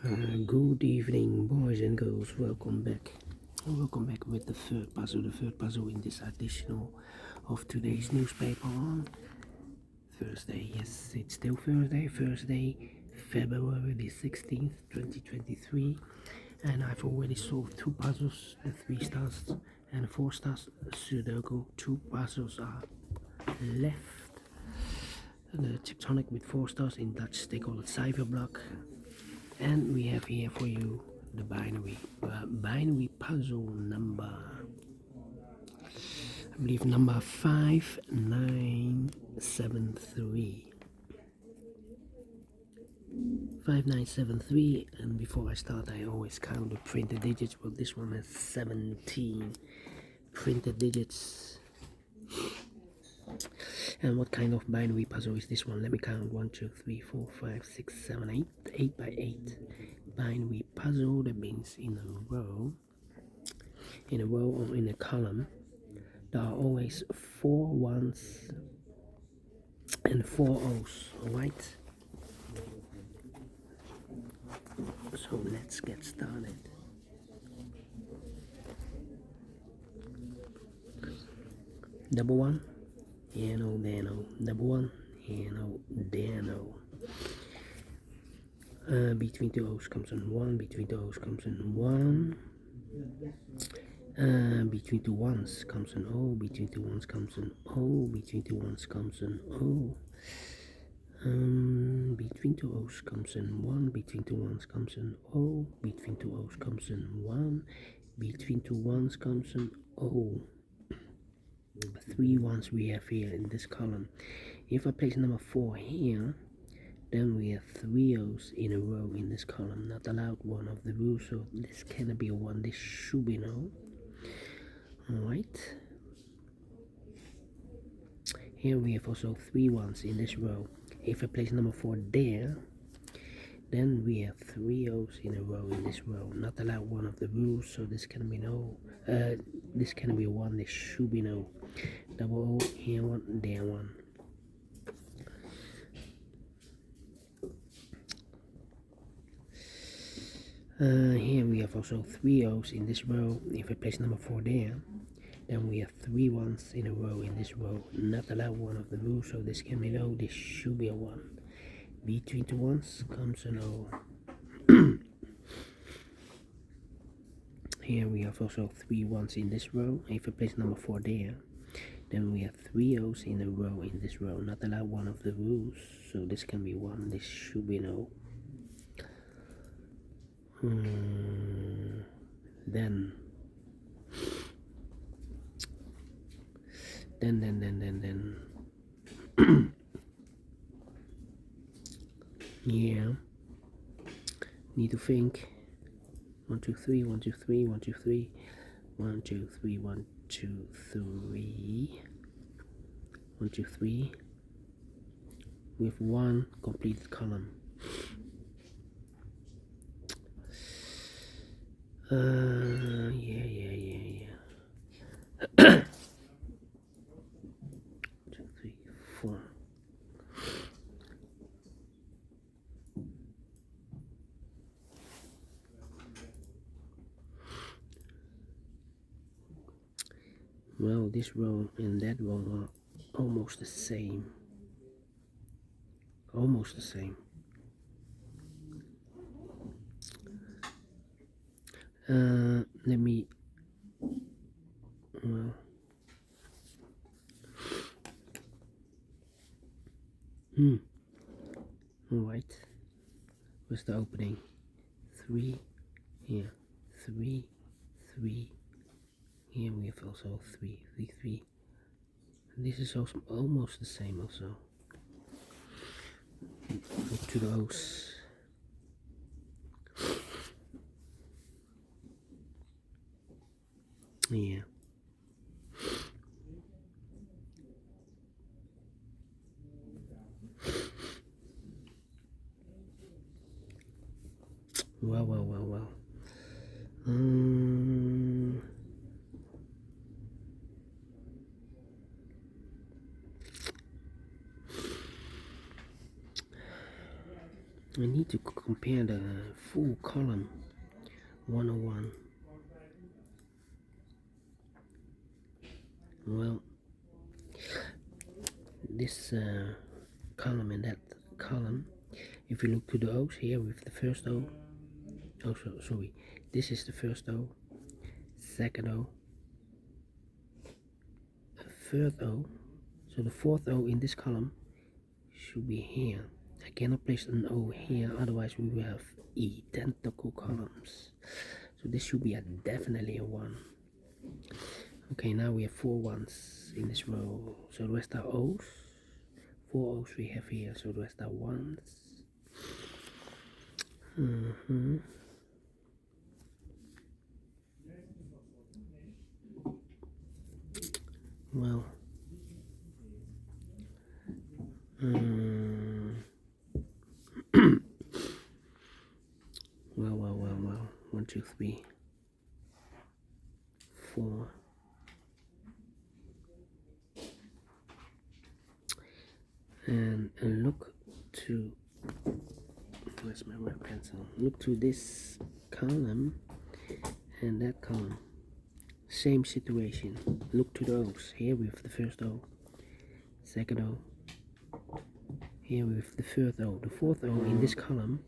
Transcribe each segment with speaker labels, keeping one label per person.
Speaker 1: Good evening, boys and girls. Welcome back. Welcome back with the third puzzle. The third puzzle in this edition of today's newspaper on Thursday. Yes, it's still Thursday. February the 16th, 2023. And I've already solved two puzzles, the 3 stars and 4 stars Sudoku. 2 puzzles are left. The tectonic with 4 stars, in Dutch they call it cyberblock. And we have here for you the binary puzzle number, I believe, number 5973. 5973. And before I start, I always count the printed digits. Well, this one has 17 printed digits. And what kind of binary puzzle is this one? Let me count. 1, 2, 3, 4, 5, 6, 7, 8. 8 by 8 binary puzzle. That means in a row or in a column, there are always 4 ones and 4 O's. Alright, so let's get started. Double 1, here no, there no. Double 1, here no, there no. Between 2 O's comes in 1, between 2 O's comes in 1. Between 2 ones comes an O, between 2 ones comes an O, between 2 ones comes an O. Between 2 O's comes in 1, between 2 ones comes an O, between 2 O's comes in 1, between 2 ones comes an O. 3 ones we have here in this column. If I place number 4 here, then we have 3 O's in a row in this column. Not allowed, one of the rules, so this cannot be a 1, this should be an O. Alright. Here we have also 3 ones in this row. If I place number 4 there, then we have 3 O's in a row in this row. Not allowed, one of the rules, so this can be no. This can be a 1, this should be no. Double O, here 1, there 1. Here we have also 3 O's in this row. If I place number 4 there, then we have 3 ones in a row in this row. Not allowed, one of the rules, so this can be no, this should be a 1. Between 2 ones comes an O. Here we have also 3 ones in this row. If I place number 4 there, then we have 3 O's in a row in this row. Not allowed, one of the rules, so this can be 1, this should be no. Then yeah, need to think. 1, 2, 3, 1, 2, 3, 1, 2, 3, 1, 2, 3, 1, 2, 3, 1, 2, 3, with 1 completed column. Yeah. 2, 3, 4. Well, this row and that row are almost the same. Almost the same. Let me, well, alright, where's the opening? 3, here, 3, 3, here we have also 3, 3, 3. This is also almost the same also. Look to those. Yeah. Well. I need to compare the full column 101. Well, this column and that column, if you look to the O's here with the first O, oh sorry, this is the first O, second O, third O, so the fourth O in this column should be here. I cannot place an O here, otherwise we will have identical columns. So this should be definitely a 1. Okay, now we have 4 ones in this row, so the rest are O's. 4 O's we have here, so the rest are 1s. Well, well, 1, 2, 3, 4. And look to, where's my red pencil? Look to this column and that column. Same situation. Look to the O's. Here we have the first O, second O. Here we have the third O. The fourth O in this column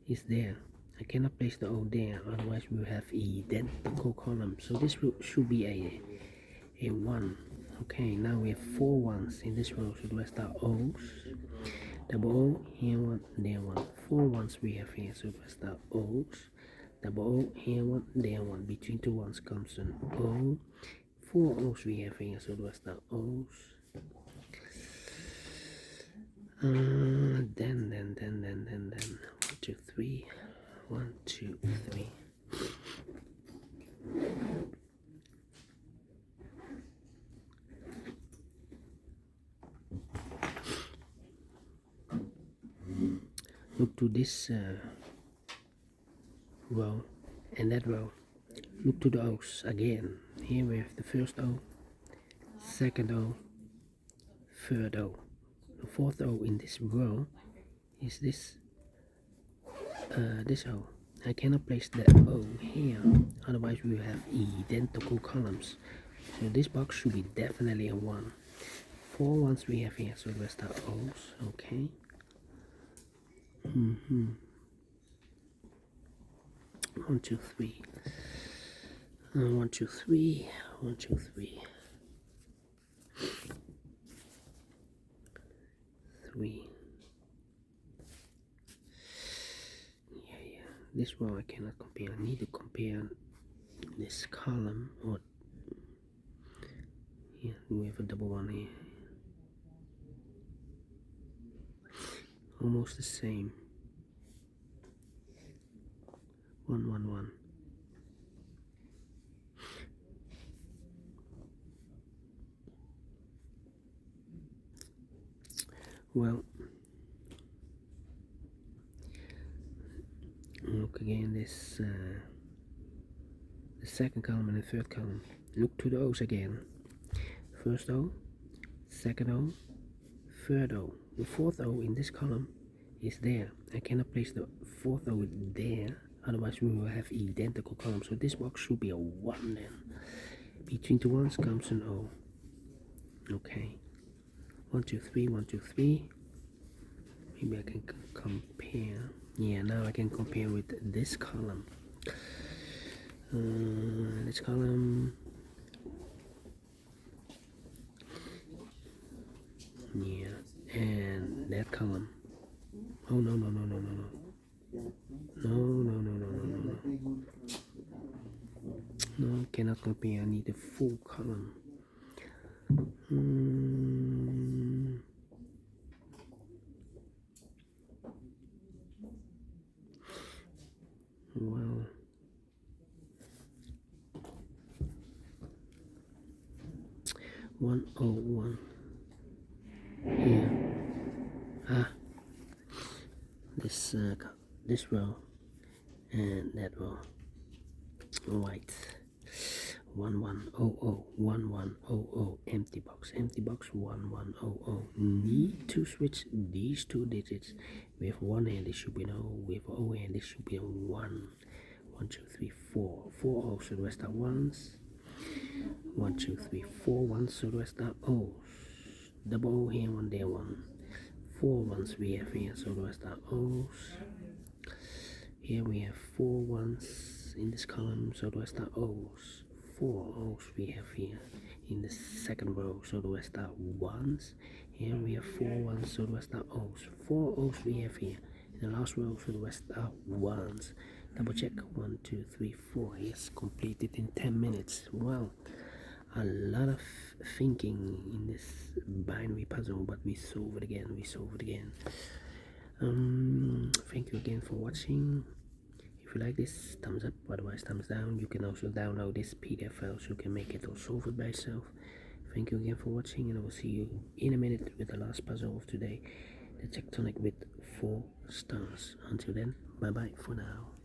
Speaker 1: is there. I cannot place the O there, otherwise we will have identical columns. So this should be a 1. Okay, now we have 4 ones in this row, so the rest are O's. Double O, here 1, there 1. 4 ones we have here, so the rest are O's. Double O, here 1, there 1. Between 2 ones comes an O. 4 O's we have here, so the rest are O's. Then 1, 2, 3. 1, 2, 3. Look to this row and that row. Look to the O's again. Here we have the first O, second O, third O. The fourth O in this row is this O. I cannot place the O here, otherwise we will have identical columns. So this box should be definitely a 1. 4 ones we have here, so the rest are O's. Okay. 1, 2, 3. 1, 2, 3. 1, 2, 3. 3. This row I cannot compare. I need to compare this column. Or here we have a double 1 here. Almost the same. 1, 1, 1. Well, look again this the second column and the third column. Look to the O's again. First O, second O, third O. The fourth O in this column is there. I cannot place the fourth O there, otherwise we will have identical columns. So this box should be a 1 then. Between 2 ones comes an O. Okay. 1, 2, 3, 1, 2, 3. Maybe I can compare. Yeah, now I can compare with this column. This column. Yeah, and that column. Oh no. No, cannot compare. I need the full column. Well, one oh one. Yeah. This row and that row. White. 1100 empty box 1100. Need to switch these two digits. With one hand it should be an O, with O hand it should be a 1. 1 2 3 4 4 O's, so the rest are ones. 1 2 3 4 1, so the rest are O's. Double O here, one there, one. 4 ones we have here, so the rest are O's. Here we have 4 ones in this column, so the rest are O's. 4 O's we have here in the second row, so the rest are ones. Here we have 4 ones, so the rest are O's. 4 O's we have here in the last row, so the rest are ones. Double check. 1 2 3 4. Yes, completed in 10 minutes. Wow, a lot of thinking in this binary puzzle, but we solve it again. Thank you again for watching. If you like this, thumbs up, otherwise thumbs down. You can also download this PDF file so you can make it or solve it by yourself. Thank you again for watching, and I will see you in a minute with the last puzzle of today, the tectonic with 4 stars. Until then, bye bye for now.